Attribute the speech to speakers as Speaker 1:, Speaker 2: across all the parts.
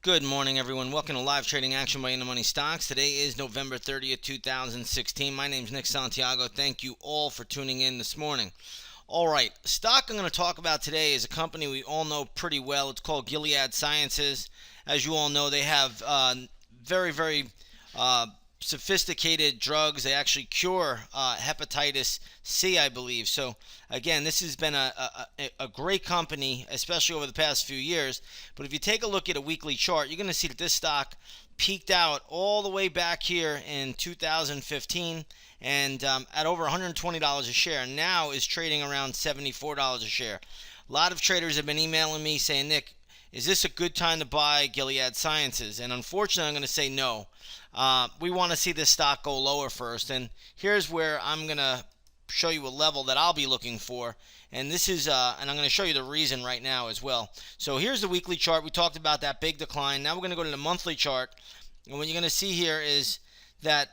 Speaker 1: Good morning, everyone. Welcome to Live Trading Action by InTheMoneyStocks. Today is November 30th, 2016. My name is Nick Santiago. Thank you all for tuning in this morning. All right, stock I'm going to talk about today is a company we all know pretty well. It's called Gilead Sciences. As you all know, they have very uh, sophisticated drugs. They actually cure hepatitis C, I believe. So again, this has been a great company, especially over the past few years. But if you take a look at a weekly chart, you're going to see that this stock peaked out all the way back here in 2015 and at over $120 a share. Now is trading around $74 a share. A lot of traders have been emailing me saying, Nick, is this a good time to buy Gilead Sciences? And unfortunately, I'm going to say no. We want to see this stock go lower first. And here's where I'm going to show you a level that I'll be looking for. And this is, and I'm going to show you the reason right now as well. So here's the weekly chart. We talked about that big decline. Now we're going to go to the monthly chart. And what you're going to see here is that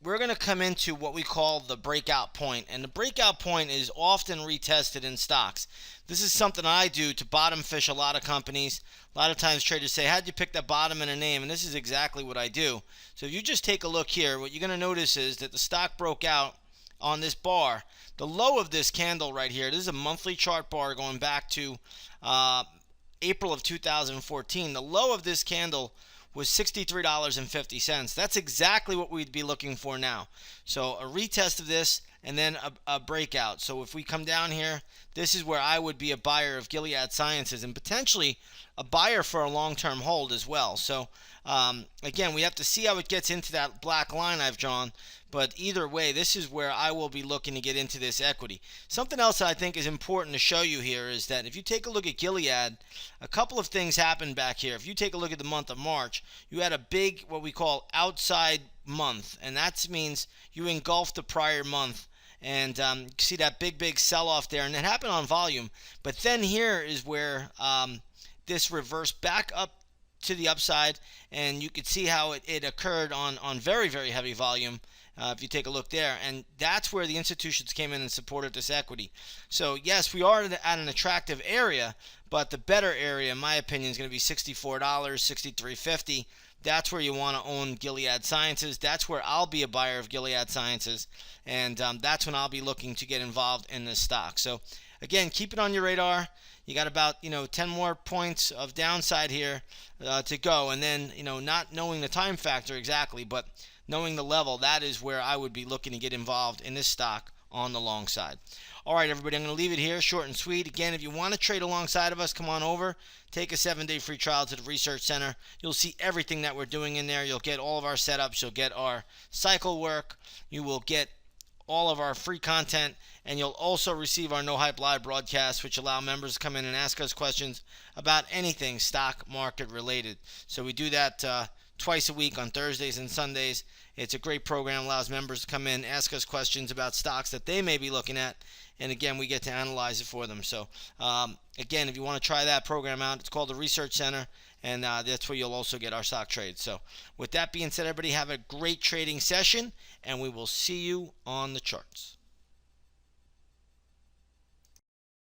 Speaker 1: we're going to come into what we call the breakout point. And the breakout point is often retested in stocks. This is something I do to bottom fish a lot of companies. A lot of times traders say, how'd you pick that bottom in a name? And this is exactly what I do. So if you just take a look here, what you're going to notice is that the stock broke out on this bar. The low of this candle right here, this is a monthly chart bar going back to April of 2014. The low of this candle was $63.50. That's exactly what we'd be looking for now. So a retest of this and then a breakout. So if we come down here, this is where I would be a buyer of Gilead Sciences and potentially a buyer for a long-term hold as well. So again, we have to see how it gets into that black line I've drawn. But either way, this is where I will be looking to get into this equity. Something else I think is important to show you here is that if you take a look at Gilead, a couple of things happened back here. If you take a look at the month of March, you had a big, what we call outside month. And that means you engulfed the prior month. And you see that big sell-off there. And it happened on volume. But then here is where this reversed back up to the upside. And you could see how it occurred on very heavy volume. If you take a look there, and that's where the institutions came in and supported this equity. So yes, we are at an attractive area, but the better area, in my opinion, is going to be $64, $63.50. That's where you want to own Gilead Sciences. That's where I'll be a buyer of Gilead Sciences, and that's when I'll be looking to get involved in this stock. So again, keep it on your radar. You got about 10 more points of downside here to go, and then not knowing the time factor exactly, but knowing the level, that is where I would be looking to get involved in this stock on the long side. All right, everybody, I'm going to leave it here, short and sweet. Again, if you want to trade alongside of us, come on over. Take a 7-day free trial to the Research Center. You'll see everything that we're doing in there. You'll get all of our setups. You'll get our cycle work. You will get all of our free content, and you'll also receive our No Hype Live broadcast, which allow members to come in and ask us questions about anything stock market related. So we do that twice a week on Thursdays and Sundays. It's a great program, allows members to come in, ask us questions about stocks that they may be looking at, and again, we get to analyze it for them. So again, if you want to try that program out, it's called the Research Center, and that's where you'll also get our stock trades. So with that being said, everybody have a great trading session, and we will see you on the charts.